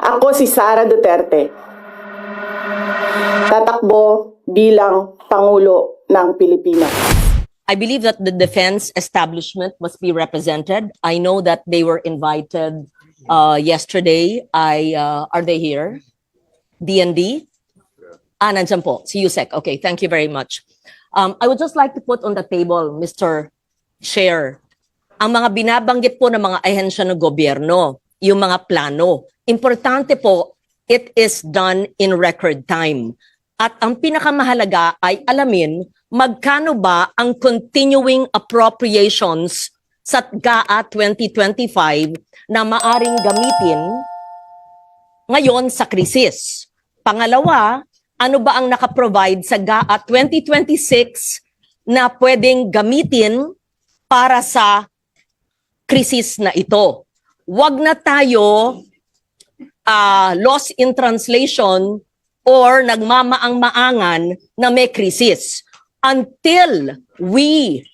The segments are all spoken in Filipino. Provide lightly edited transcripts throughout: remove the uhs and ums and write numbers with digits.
Ako si Sara Duterte. Tatakbo bilang Pangulo ng Pilipinas. I believe that the defense establishment must be represented. I know that they were invited yesterday. Are they here? DND? Nandiyan po. Si Yusek. Okay, thank you very much. I would just like to put on the table, Mr. Chair, ang mga binabanggit po ng mga ahensya ng gobyerno, yung mga plano. Importante po, it is done in record time. At ang pinakamahalaga ay alamin magkano ba ang continuing appropriations sa GAA 2025 na maaring gamitin ngayon sa krisis. Pangalawa, ano ba ang nakaprovide sa GAA 2026 na pwedeng gamitin para sa krisis na ito? Huwag na tayo lost in translation or nagmamaang-maangan na may krisis. Until we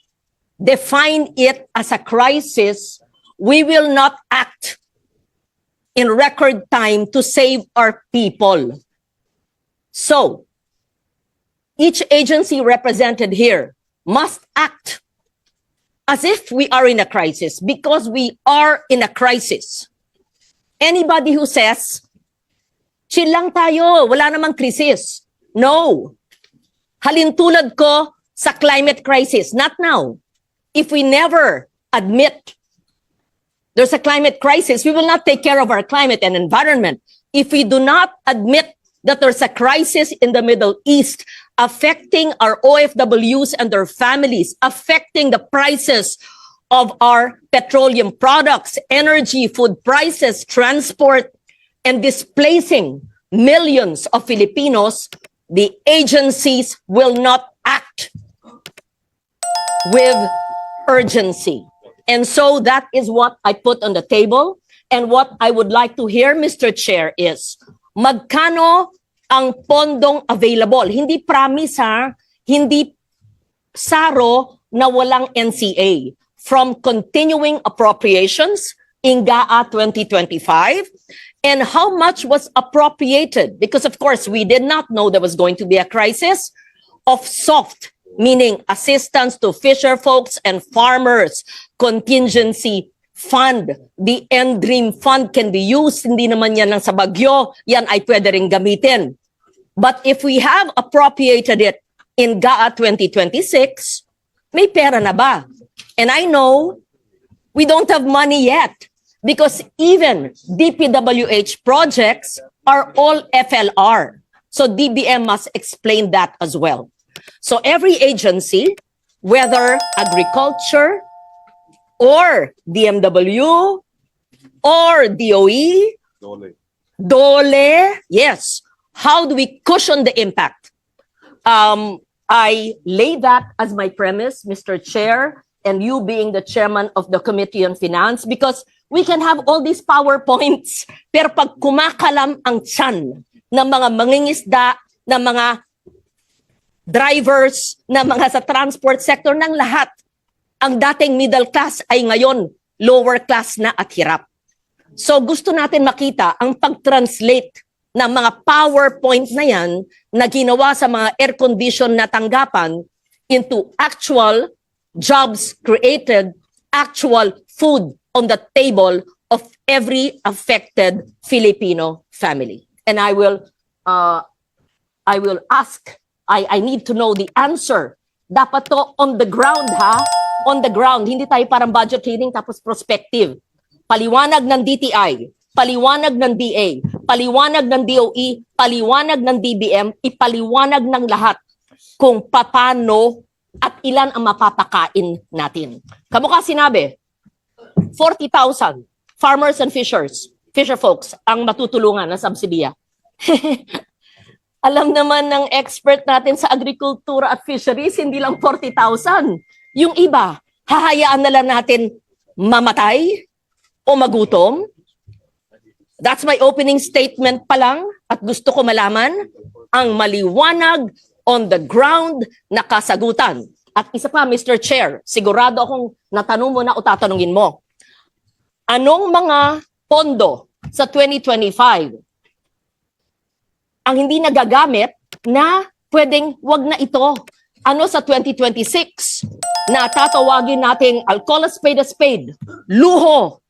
define it as a crisis, we will not act in record time to save our people. So, each agency represented here must act as if we are in a crisis, because we are in a crisis. Anybody who says, chill lang tayo, wala namang krisis. No. Halintulad ko sa climate crisis. Not now. If we never admit there's a climate crisis, we will not take care of our climate and environment. If we do not admit that there's a crisis in the Middle East affecting our OFWs and their families, affecting the prices of our petroleum products, energy, food prices, transport, and displacing millions of Filipinos, the agencies will not act with urgency. And so that is what I put on the table. And what I would like to hear, Mr. Chair, is magkano ang pondong available? Hindi promise ha, hindi saro na walang NCA. From continuing appropriations in GAA 2025, and how much was appropriated? Because of course, we did not know there was going to be a crisis of soft, meaning assistance to fisher folks and farmers, contingency fund. The NDREAM fund can be used. Hindi naman yan lang sa bagyo. Yan ay pwede rin gamitin. But if we have appropriated it in GAA 2026, may pera na ba? And I know we don't have money yet because even DPWH projects are all FLR. So DBM must explain that as well. So every agency, whether agriculture or DMW or DOE, DOLE, yes. How do we cushion the impact? I lay that as my premise, Mr. Chair, and you being the chairman of the Committee on Finance, because we can have all these PowerPoints, pero pag kumakalam ang tiyan ng mga mangingisda, ng mga drivers, ng mga sa transport sector, ng lahat, ang dating middle class ay ngayon lower class na at hirap. So gusto natin makita ang pag-translate ng mga PowerPoint na yan na ginawa sa mga air-condition na tanggapan into actual jobs created, actual food on the table of every affected Filipino family. And I will ask, I need to know the answer. Dapat to on the ground ha, on the ground. Hindi tayo parang budget hearing tapos prospective. Paliwanag ng DTI, paliwanag ng DA, paliwanag ng DOE, paliwanag ng DBM, ipaliwanag ng lahat kung paano at ilan ang mapapakain natin. Kamukha sinabi, 40,000 farmers and fisher folks ang matutulungan ng subsidiya. Alam naman ng expert natin sa agrikultura at fisheries, hindi lang 40,000. Yung iba, hahayaan na lang natin mamatay o magutom. That's my opening statement pa lang at gusto ko malaman ang maliwanag on the ground na kasagutan. At isa pa, Mr. Chair, sigurado akong natanong mo na o tatanungin mo. Anong mga pondo sa 2025. Ang hindi nagagamit na pwedeng wag na ito. Ano sa 2026 na tatawagin nating I'll call a spade, luho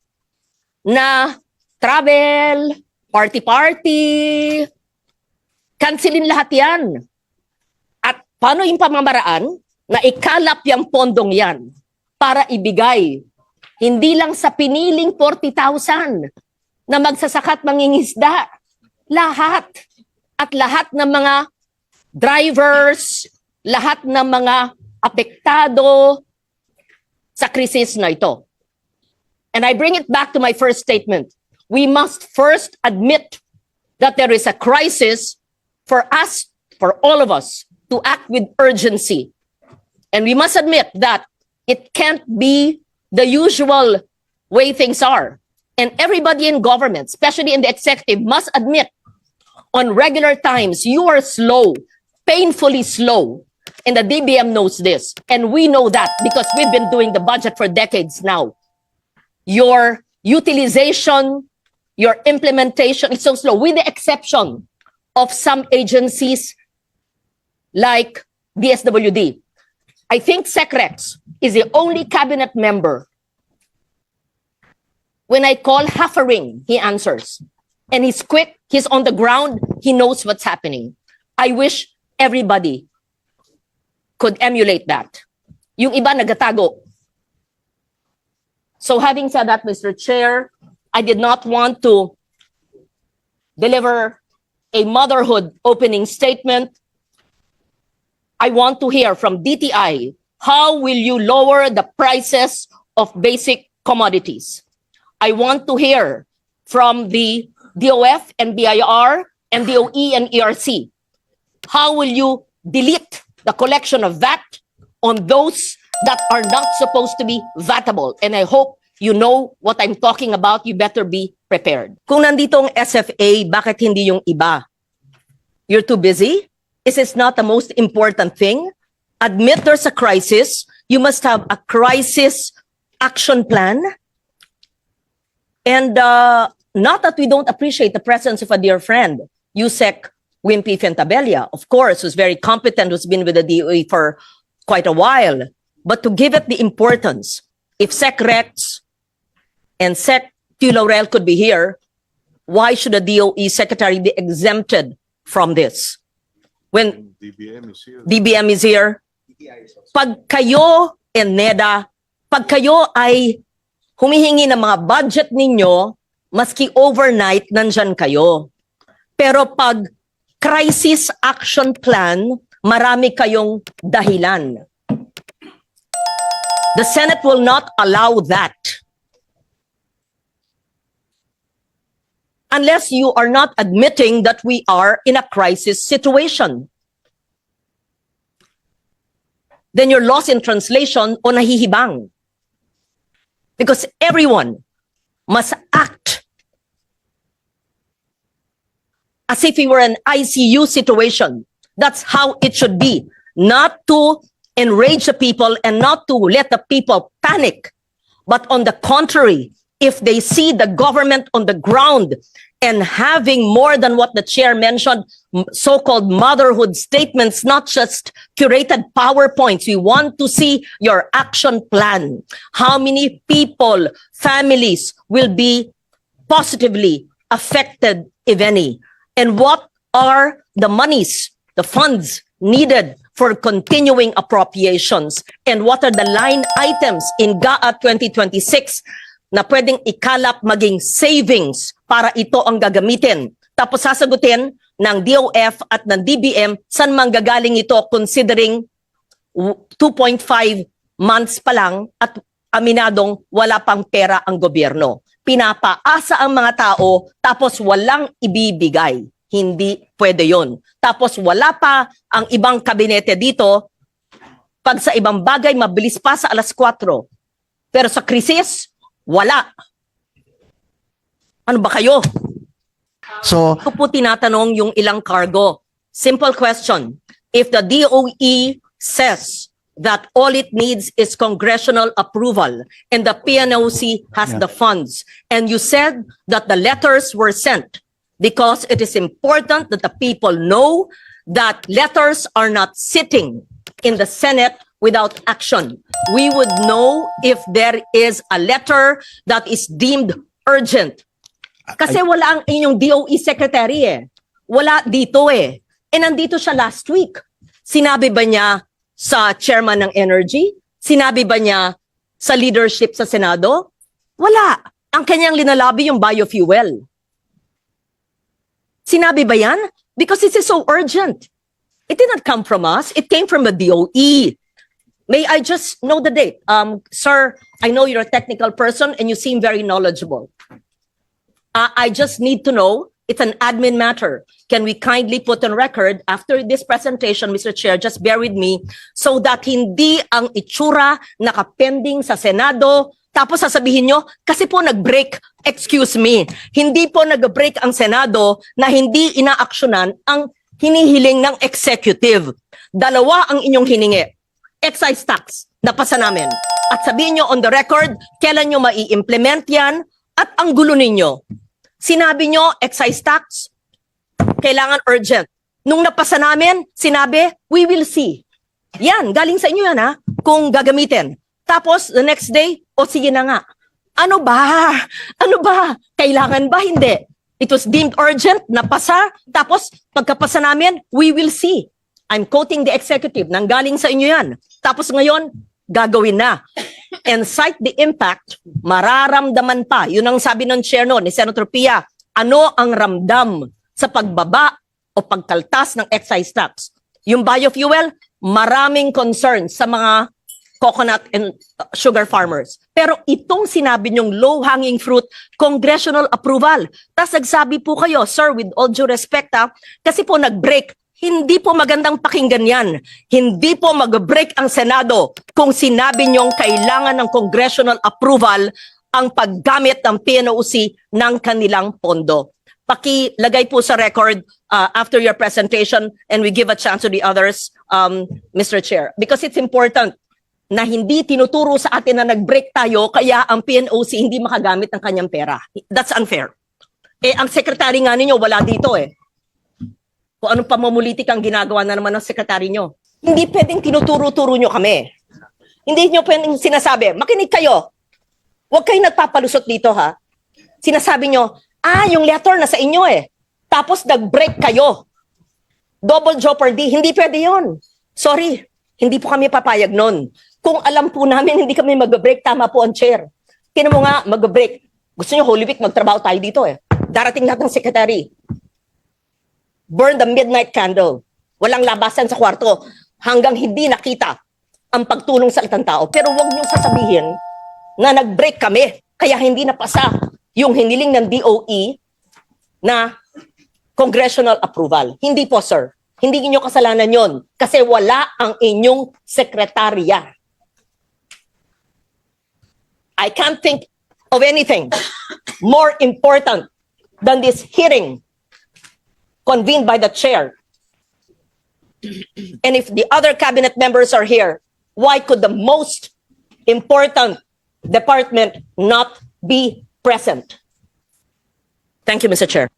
na travel, party-party, cancelin lahat yan. At paano yung pamamaraan na ikalap yung pondong yan para ibigay hindi lang sa piniling 40,000 na magsasakat mangingisda, lahat. At lahat ng mga drivers, lahat ng mga apektado sa krisis na ito. And I bring it back to my first statement. We must first admit that there is a crisis for us, for all of us, to act with urgency. And we must admit that it can't be the usual way things are. And everybody in government, especially in the executive, must admit on regular times, you are slow, painfully slow. And the DBM knows this. And we know that because we've been doing the budget for decades now. Your utilization, your implementation is so slow, with the exception of some agencies like DSWD. I think SecRex is the only cabinet member. When I call half a ring, he answers. And he's quick, he's on the ground, he knows what's happening. I wish everybody could emulate that. Yung iba nagatago. So having said that, Mr. Chair, I did not want to deliver a motherhood opening statement. I want to hear from DTI, how will you lower the prices of basic commodities? I want to hear from the DOF and BIR and DOE and ERC. How will you delete the collection of VAT on those that are not supposed to be VATable? And I hope you know what I'm talking about. You better be prepared. Kung nandito ang SFA, bakit hindi yung iba? You're too busy? Is this not the most important thing? Admit there's a crisis. You must have a crisis action plan. And not that we don't appreciate the presence of a dear friend, Yusek Wimpy Fentabella, of course, who's very competent, who's been with the DOE for quite a while. But to give it the importance, if SecRex and Sec T. Laurel could be here, why should the DOE secretary be exempted from this? When DBM is here. DBM is here, pag kayo and NEDA, pag kayo ay humihingi ng mga budget ninyo, maski overnight, nandyan kayo. Pero pag crisis action plan, marami kayong dahilan. The Senate will not allow that. Unless you are not admitting that we are in a crisis situation. Then you're lost in translation o nahihibang. Because everyone must act as if we were an ICU situation. That's how it should be. Not to enrage the people and not to let the people panic. But on the contrary, if they see the government on the ground and having more than what the chair mentioned, so-called motherhood statements, not just curated PowerPoints. We want to see your action plan. How many people, families will be positively affected, if any? And what are the monies, the funds needed for continuing appropriations? And what are the line items in GAA 2026 na pwedeng ikalap maging savings para ito ang gagamitin? Tapos sasagutin ng DOF at ng DBM saan manggagaling ito considering 2.5 months pa lang at aminadong wala pang pera ang gobyerno. Pinapaasa ang mga tao tapos walang ibibigay. Hindi pwede yon. Tapos wala pa ang ibang kabinete dito. Pag sa ibang bagay, mabilis pa sa alas 4. Pero sa krisis, wala. Ano ba kayo? So, Ako po tinatanong yung ilang cargo. Simple question. If the DOE says that all it needs is congressional approval and the PNOC has the funds. And you said that the letters were sent because it is important that the people know that letters are not sitting in the Senate without action. We would know if there is a letter that is deemed urgent. Kasi wala ang inyong DOE secretary eh. Wala dito eh. E nandito siya last week. Sinabi ba niya sa chairman ng Energy? Sinabi ba niya sa leadership sa Senado? Wala. Ang kanyang linalabi yung biofuel. Sinabi ba yan? Because this is so urgent. It did not come from us. It came from the DOE. May I just know the date? Sir, I know you're a technical person and you seem very knowledgeable. I just need to know, it's an admin matter. Can we kindly put on record after this presentation, Mr. Chair, just bear with me, so that hindi ang itsura nakapending sa Senado, tapos sasabihin nyo, kasi po nag-break, excuse me, hindi po nag-break ang Senado na hindi inaaksyonan ang hinihiling ng executive. Dalawa ang inyong hiningi. Excise tax, napasa namin. At sabihin nyo on the record, kailan nyo mai-implement yan, at ang gulo ninyo. Sinabi nyo, excise tax, kailangan urgent. Nung napasa namin, sinabi, we will see. Yan, galing sa inyo yan ha, kung gagamitin. Tapos, the next day, o sige na nga. Ano ba? Ano ba? Kailangan ba? Hindi. It was deemed urgent, napasa. Tapos, pagkapasa namin, we will see. I'm quoting the executive, nanggaling sa inyo yan. Tapos ngayon, gagawin na. And cite the impact, mararamdaman pa. Yun ang sabi ng chair no, ni Senator Pia. Ano ang ramdam sa pagbaba o pagkaltas ng excise tax? Yung biofuel, maraming concerns sa mga coconut and sugar farmers. Pero itong sinabi niyong low-hanging fruit, congressional approval. Tapos nagsabi po kayo, sir, with all due respect kasi po nag-break. Hindi po magandang pakinggan yan. Hindi po mag-break ang Senado kung sinabi niyong kailangan ng congressional approval ang paggamit ng PNOC ng kanilang pondo. Pakilagay po sa record after your presentation and we give a chance to the others, Mr. Chair. Because it's important na hindi tinuturo sa atin na nag-break tayo kaya ang PNOC hindi makagamit ng kanyang pera. That's unfair. Eh, ang secretary nga ninyo wala dito eh. Kung anong pamumulitik ang ginagawa na naman ng sekretary nyo. Hindi pwedeng tinuturo-turo nyo kami. Hindi nyo pwedeng sinasabi, makinig kayo. Huwag kayo nagpapalusot dito ha. Sinasabi nyo, yung letter na sa inyo eh. Tapos nag-break kayo. Double jeopardy, hindi pwede yon. Sorry, hindi po kami papayag nun. Kung alam po namin hindi kami mag-break, tama po ang chair. Tinan mo nga, mag-break. Gusto nyo Holy Week, magtrabaho tayo dito eh. Darating lahat ng secretary. Burn the midnight candle. Walang labasan sa kwarto hanggang hindi nakita ang pagtulong sa itang tao. Pero wag niyong sasabihin na nag-break kami kaya hindi napasa yung hiniling ng DOE na congressional approval. Hindi po, sir. Hindi niyo kasalanan yon kasi wala ang inyong sekretarya. I can't think of anything more important than this hearing convened by the chair. And if the other cabinet members are here, why could the most important department not be present? Thank you, Mr. Chair.